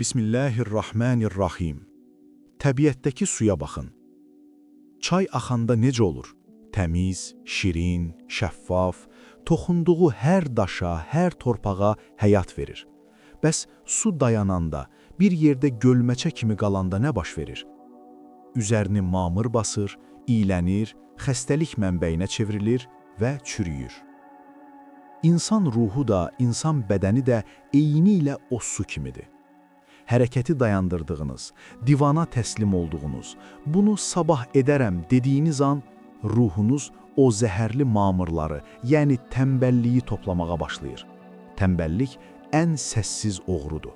Bismillahirrahmanirrahim. Təbiətdəki suya baxın. Çay axanda necə olur? Təmiz, şirin, şəffaf, toxunduğu hər daşa, hər torpağa həyat verir. Bəs su dayananda, bir yerdə gölməçə kimi qalanda nə baş verir? Üzərini mamır basır, iylənir, xəstəlik mənbəyinə çevrilir və çürüyür. İnsan ruhu da, insan bədəni də eyni ilə o su kimidir. Hərəkəti dayandırdığınız, divana təslim olduğunuz, bunu sabah edərəm dediyiniz an, ruhunuz o zəhərli mamırları, yəni tənbəlliyi toplamağa başlayır. Tənbəllik ən səssiz oğrudur.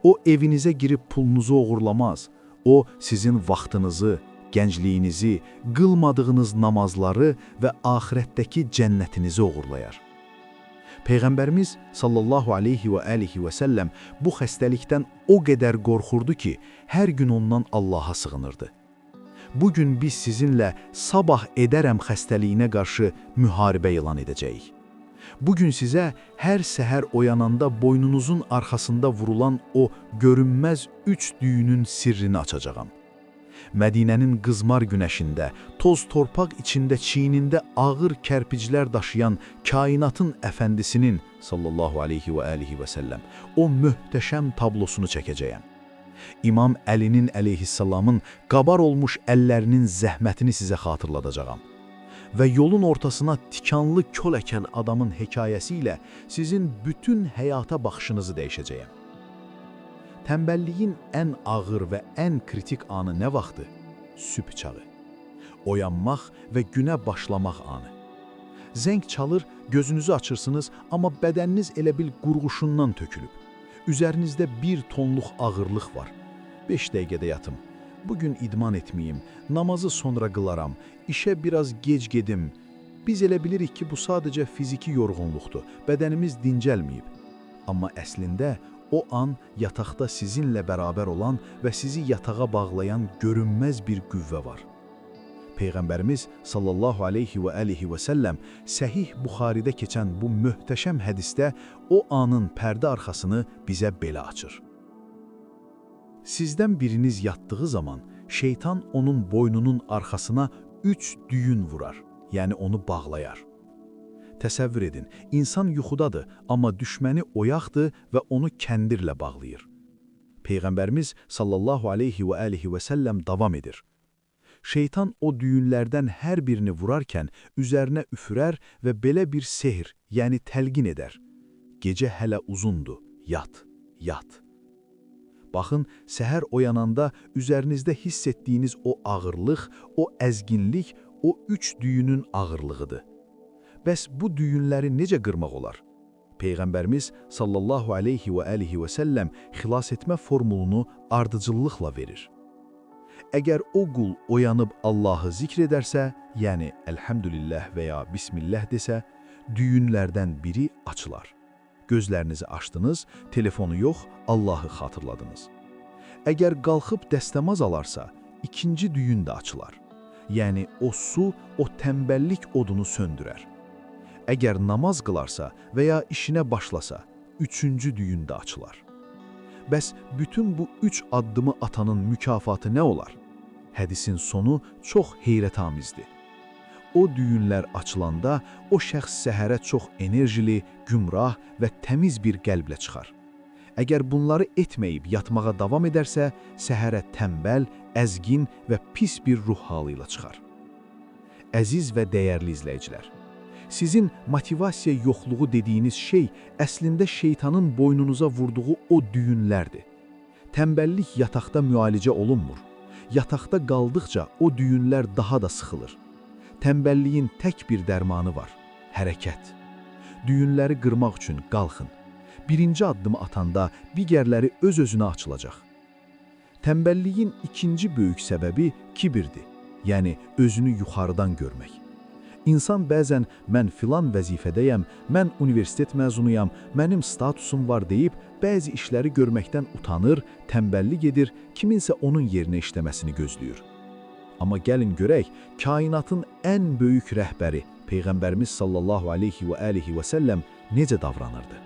O evinizə girib pulunuzu oğurlamaz. O sizin vaxtınızı, gəncliyinizi, qılmadığınız namazları və axirətdəki cənnətinizi oğurlayar. Peyğəmbərimiz sallallahu aleyhi və alihi və səlləm bu xəstəlikdən o qədər qorxurdu ki, hər gün ondan Allaha sığınırdı. Bugün biz sizinlə sabah edərəm xəstəliyinə qarşı müharibə elan edəcəyik. Bugün sizə hər səhər oyananda boynunuzun arxasında vurulan o görünməz 3 düyünün sirrini açacağam. Mədinənin qızmar günəşində, toz torpaq içində çiynində ağır kərpiclər daşıyan kainatın əfəndisinin sallallahu aleyhi və alihi və səlləm o möhtəşəm tablosunu çəkəcəyəm. İmam Əlinin əleyhissalamın qabar olmuş əllərinin zəhmətini sizə xatırladacağam. Və yolun ortasına tikanlı kol əkən adamın hekayəsi ilə sizin bütün həyata baxışınızı dəyişəcəyəm. Tənbəlliyin ən ağır və ən kritik anı nə vaxtı? Sübh çağı. Oyanmaq və günə başlamaq anı. Zəng çalır, gözünüzü açırsınız, amma bədəniniz elə bil qurğuşundan tökülüb. Üzərinizdə 1 tonluq ağırlıq var. 5 dəqiqədə yatım. Bugün idman etməyim, namazı sonra qılaram, işə biraz gec gedim. Biz elə bilirik ki, bu sadəcə fiziki yorğunluqdur, bədənimiz dincəlməyib. Amma əslində, o an yataqda sizinlə bərabər olan və sizi yatağa bağlayan görünməz bir qüvvə var. Peyğəmbərimiz sallallahu aleyhi və alihi və səlləm Səhih Buxaridə keçən bu möhtəşəm hədisdə o anın pərdə arxasını bizə belə açır. Sizdən biriniz yatdığı zaman şeytan onun boynunun arxasına 3 düyün vurar, yəni onu bağlayar. Təsəvvür edin, insan yuxudadır, amma düşməni oyaqdır və onu kəndirlə bağlayır. Peyğəmbərimiz sallallahu aleyhi və alihi və səlləm davam edir. Şeytan o düyünlərdən hər birini vurarkən üzərinə üfürər və belə bir sehr, yəni təlqin edər. Gecə hələ uzundur, yat, yat. Baxın, səhər oyananda üzərinizdə hiss etdiyiniz o ağırlıq, o əzginlik, o 3 düyünün ağırlığıdır. Bəs bu düyünləri necə qırmaq olar? Peyğəmbərimiz sallallahu aleyhi və alihi və səlləm xilas etmə formulunu ardıcıllıqla verir. Əgər o qul oyanıb Allahı zikr edərsə, yəni Elhamdülillah və ya Bismillah desə, düyünlərdən biri açılar. Gözlərinizi açdınız, telefonu yox, Allahı xatırladınız. Əgər qalxıb dəstəmaz alarsa, ikinci düyün də açılar. Yəni o su, o tənbəllik odunu söndürər. Əgər namaz qılarsa və ya işinə başlasa, 3-cü düyün də açılar. Bəs bütün bu 3 addımı atanın mükafatı nə olar? Hədisin sonu çox heyrətamizdir. O düyünlər açılanda o şəxs səhərə çox enerjili, gümrah və təmiz bir qəlblə çıxar. Əgər bunları etməyib yatmağa davam edərsə, səhərə tənbəl, əzgin və pis bir ruh halı ilə çıxar. Əziz və dəyərli izləyicilər, sizin motivasiya yoxluğu dediyiniz şey əslində şeytanın boynunuza vurduğu o düyünlərdir. Tənbəllik yataqda müalicə olunmur. Yataqda qaldıqca o düyünlər daha da sıxılır. Tənbəlliyin tək bir dərmanı var, hərəkət. Düyünləri qırmaq üçün qalxın. Birinci addımı atanda digərləri öz-özünə açılacaq. Tənbəlliyin ikinci böyük səbəbi kibirdir, yəni özünü yuxarıdan görmək. İnsan bəzən mən filan vəzifədəyəm, mən universitet məzunuyam, mənim statusum var deyib, bəzi işləri görməkdən utanır, tənbəllik edir, kiminsə onun yerinə işləməsini gözləyir. Amma gəlin görək, kainatın ən böyük rəhbəri Peyğəmbərimiz sallallahu aleyhi və alihi və səlləm necə davranırdı?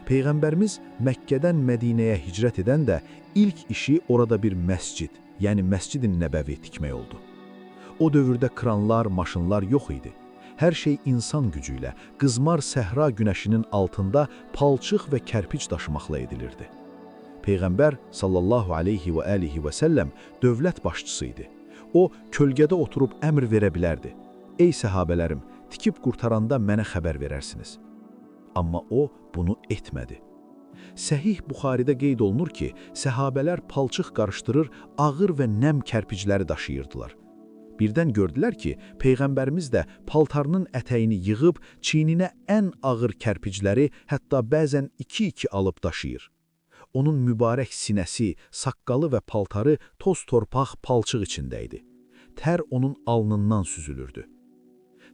Peyğəmbərimiz Məkkədən Mədinəyə hicrət edən də ilk işi orada bir məscid, yəni Məscid-i Nəbəvi tikmək oldu. O dövrdə kranlar, maşınlar yox idi. Hər şey insan gücü ilə, qızmar səhra günəşinin altında palçıq və kərpic daşımaqla edilirdi. Peyğəmbər sallallahu aleyhi və alihi və səlləm dövlət başçısı idi. O, kölgədə oturub əmr verə bilərdi. Ey səhabələrim, tikib qurtaranda mənə xəbər verərsiniz. Amma o, bunu etmədi. Səhih Buxaridə qeyd olunur ki, səhabələr palçıq qarışdırır, ağır və nəm kərpicləri daşıyırdılar. Birdən gördülər ki, Peyğəmbərimiz də paltarının ətəyini yığıb, çiyninə ən ağır kərpicləri, hətta bəzən 2-2 alıb daşıyır. Onun mübarək sinəsi, saqqalı və paltarı toz-torpaq palçıq içində idi. Tər onun alnından süzülürdü.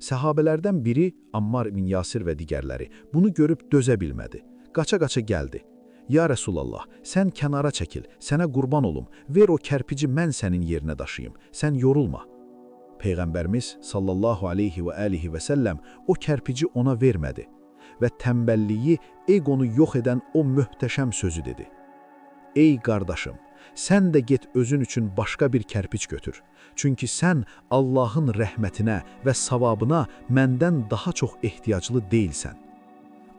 Səhabələrdən biri, Ammar ibn Yasir və digərləri, bunu görüb dözə bilmədi. Qaça-qaça gəldi. Ya Rəsulallah, sən kənara çəkil, sənə qurban olum, ver o kərpici mən sənin yerinə daşıyım, sən yorulma. Peyğəmbərimiz sallallahu aleyhi və alihi və səlləm o kərpici ona vermədi və tənbəlliyi, eqonu yox edən o möhtəşəm sözü dedi. Ey qardaşım, sən də get özün üçün başqa bir kərpic götür. Çünki sən Allahın rəhmətinə və savabına məndən daha çox ehtiyaclı deyilsən.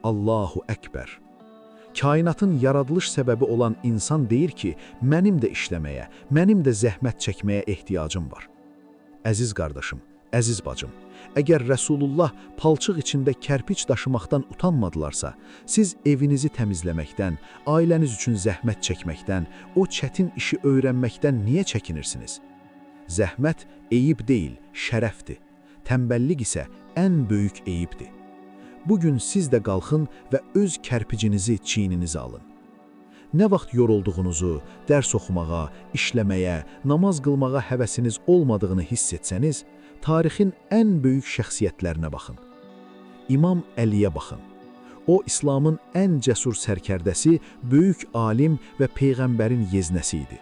Allahu Əkbər. Kainatın yaradılış səbəbi olan insan deyir ki, mənim də işləməyə, mənim də zəhmət çəkməyə ehtiyacım var. Əziz qardaşım, əziz bacım, əgər Rəsulullah palçıq içində kərpic daşımaqdan utanmadılarsa, siz evinizi təmizləməkdən, ailəniz üçün zəhmət çəkməkdən, o çətin işi öyrənməkdən niyə çəkinirsiniz? Zəhmət eyib deyil, şərəfdir. Tənbəllik isə ən böyük eyibdir. Bugün siz də qalxın və öz kərpicinizi çiyninizə alın. Nə vaxt yorulduğunuzu, dərs oxumağa, işləməyə, namaz qılmağa həvəsiniz olmadığını hiss etsəniz, tarixin ən böyük şəxsiyyətlərinə baxın. İmam Əliyə baxın. O, İslamın ən cəsur sərkərdəsi, böyük alim və Peyğəmbərin yeznəsi idi.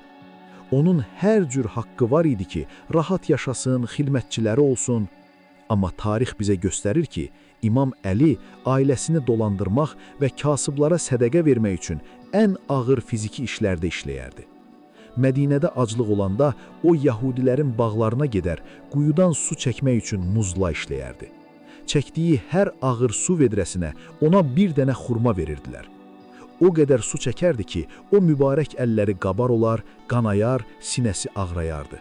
Onun hər cür haqqı var idi ki, rahat yaşasın, xidmətçiləri olsun. Amma tarix bizə göstərir ki, İmam Əli ailəsini dolandırmaq və kasıblara sədəqə vermək üçün ən ağır fiziki işlərdə işləyərdi. Mədinədə aclıq olanda o Yahudilərin bağlarına gedər, quyudan su çəkmək üçün muzla işləyərdi. Çəkdiyi hər ağır su vedrəsinə ona bir dənə xurma verirdilər. O qədər su çəkərdi ki, o mübarək əlləri qabar olar, qanayar, sinəsi ağrayardı.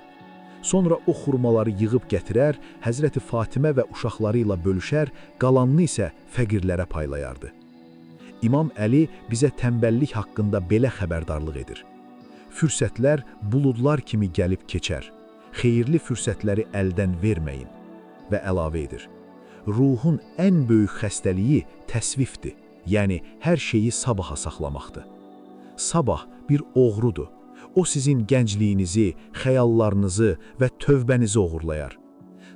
Sonra o xurmaları yığıb gətirər, Həzrəti Fatimə və uşaqları ilə bölüşər, qalanını isə fəqirlərə paylayardı. İmam Əli bizə tənbəllik haqqında belə xəbərdarlıq edir. Fürsətlər buludlar kimi gəlib keçər. Xeyirli fürsətləri əldən verməyin. Və əlavə edir. Ruhun ən böyük xəstəliyi təsvifdir, yəni hər şeyi sabaha saxlamaqdır. Sabah bir oğrudur. O sizin gəncliyinizi, xəyallarınızı və tövbənizi oğurlayar.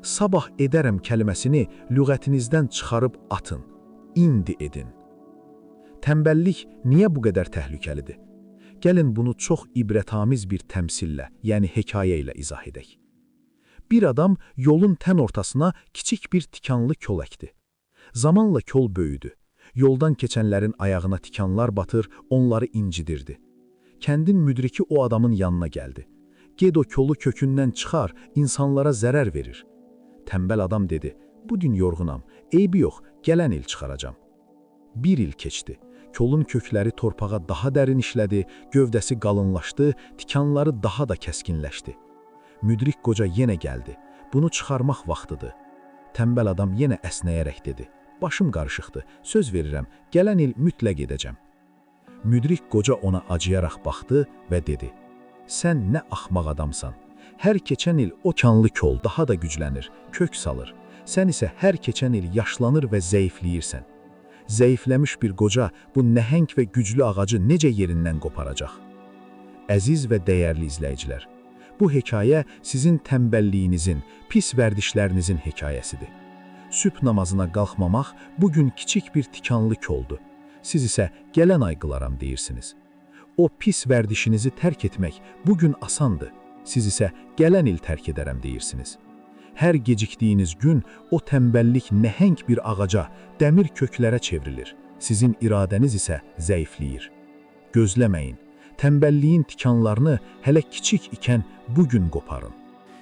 Sabah edərəm kəlməsini lüğətinizdən çıxarıb atın, indi edin. Tənbəllik niyə bu qədər təhlükəlidir? Gəlin bunu çox ibrətamiz bir təmsillə, yəni hekayə ilə izah edək. Bir adam yolun tən ortasına kiçik bir tikanlı kol əkdi. Zamanla kol böyüdü. Yoldan keçənlərin ayağına tikanlar batır, onları incidirdi. Kəndin müdriki o adamın yanına gəldi. Ged o kolu kökündən çıxar, insanlara zərər verir. Tənbəl adam dedi, bu gün yorğunam, eybi yox, gələn il çıxaracam. Bir il keçdi. Kolun kökləri torpağa daha dərin işlədi, gövdəsi qalınlaşdı, tikanları daha da kəskinləşdi. Müdrik qoca yenə gəldi. Bunu çıxarmaq vaxtıdır. Tənbəl adam yenə əsnəyərək dedi, başım qarışıqdır, söz verirəm, gələn il mütləq edəcəm. Müdrik qoca ona acıyaraq baxdı və dedi, sən nə axmaq adamsan. Hər keçən il o kanlı kol daha da güclənir, kök salır. Sən isə hər keçən il yaşlanır və zəifləyirsən. Zəifləmiş bir qoca bu nəhəng və güclü ağacı necə yerindən qoparacaq? Əziz və dəyərli izləyicilər, bu hekayə sizin tənbəlliyinizin, pis vərdişlərinizin hekayəsidir. Sübh namazına qalxmamaq bugün kiçik bir tikanlı koldur. Siz isə gələn ay qılaram deyirsiniz. O pis vərdişinizi tərk etmək bugün asandır. Siz isə gələn il tərk edərəm deyirsiniz. Hər gecikdiyiniz gün o tənbəllik nəhəng bir ağaca, dəmir köklərə çevrilir. sizin iradəniz isə zəifləyir. Gözləməyin, tənbəlliyin tikanlarını hələ kiçik ikən bugün qoparın.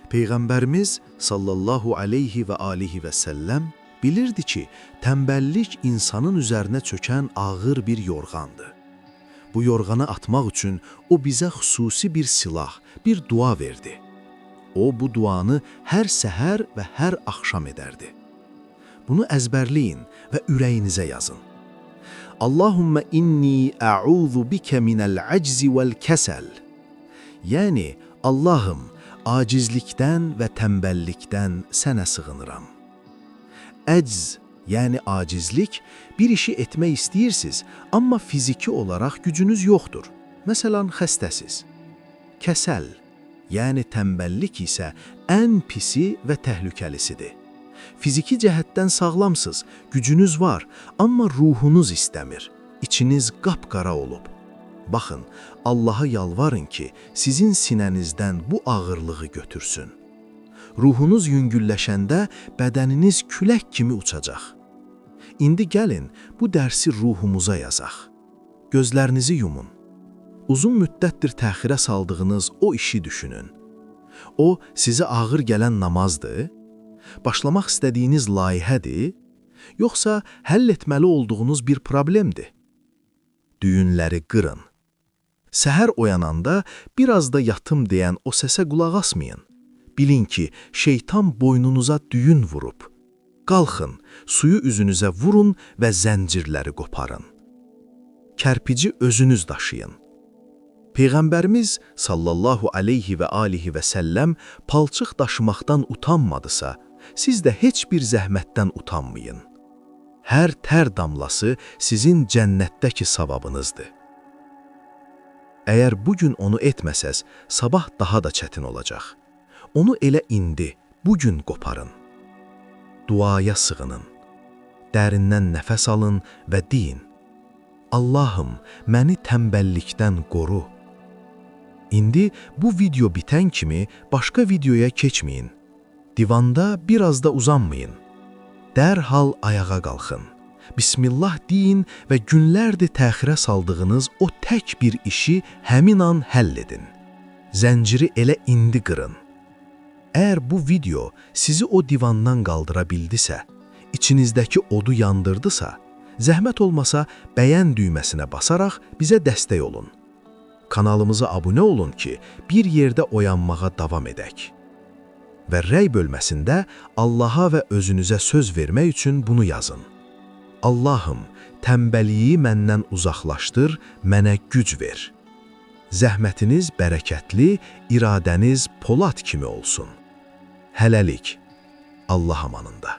Peyğəmbərimiz sallallahu aleyhi və alihi və səlləm bilirdi ki, tənbəllik insanın üzərinə çökən ağır bir yorğandır. Bu yorğanı atmaq üçün o bizə xüsusi bir silah, bir dua verdi. O, bu duanı hər səhər və hər axşam edərdi. Bunu əzbərləyin və ürəyinizə yazın. Allahümmə inni ə'udhu bikə minəl-əczi vəl-kəsəl. Yəni, Allahım, acizlikdən və tənbəllikdən sənə sığınıram. Əcz, yəni acizlik, bir işi etmək istəyirsiniz, amma fiziki olaraq gücünüz yoxdur. Məsələn, xəstəsiz. Kəsəl, yəni tənbəllik isə ən pisi və təhlükəlisidir. Fiziki cəhətdən sağlamsınız, gücünüz var, amma ruhunuz istəmir, içiniz qapqara olub. Baxın, Allaha yalvarın ki, sizin sinənizdən bu ağırlığı götürsün. Ruhunuz yüngülləşəndə bədəniniz külək kimi uçacaq. İndi gəlin, bu dərsi ruhumuza yazaq. Gözlərinizi yumun. Uzun müddətdir təxirə saldığınız o işi düşünün. O, sizə ağır gələn namazdır? Başlamaq istədiyiniz layihədir? Yoxsa həll etməli olduğunuz bir problemdir? Düyünləri qırın. Səhər oyananda biraz da yatım deyən o səsə qulaq asmayın. Bilin ki, şeytan boynunuza düyün vurub. Qalxın, suyu üzünüzə vurun və zəncirləri qoparın. Kərpici özünüz daşıyın. Peyğəmbərimiz sallallahu aleyhi və alihi və səlləm palçıq daşımaqdan utanmadısa, siz də heç bir zəhmətdən utanmayın. Hər tər damlası sizin cənnətdəki savabınızdır. Əgər bugün onu etməsəz, sabah daha da çətin olacaq. Onu elə indi, bugün qoparın. Duaya sığının. Dərindən nəfəs alın və deyin: Allahım, məni tənbəllikdən qoru. İndi bu video bitən kimi başqa videoya keçməyin. Divanda biraz da uzanmayın. Dərhal ayağa qalxın. Bismillah deyin və günlərdir təxirə saldığınız o tək bir işi həmin an həll edin. Zənciri elə indi qırın. Əgər bu video sizi o divandan qaldıra bildisə, içinizdəki odu yandırdısa, zəhmət olmasa bəyən düyməsinə basaraq bizə dəstək olun. Kanalımıza abunə olun ki, bir yerdə oyanmağa davam edək. Və rəy bölməsində Allaha və özünüzə söz vermək üçün bunu yazın. Allahım, tənbəliyi məndən uzaqlaşdır, mənə güc ver. Zəhmətiniz bərəkətli, iradəniz polad kimi olsun. Hələlik, Allah amanında.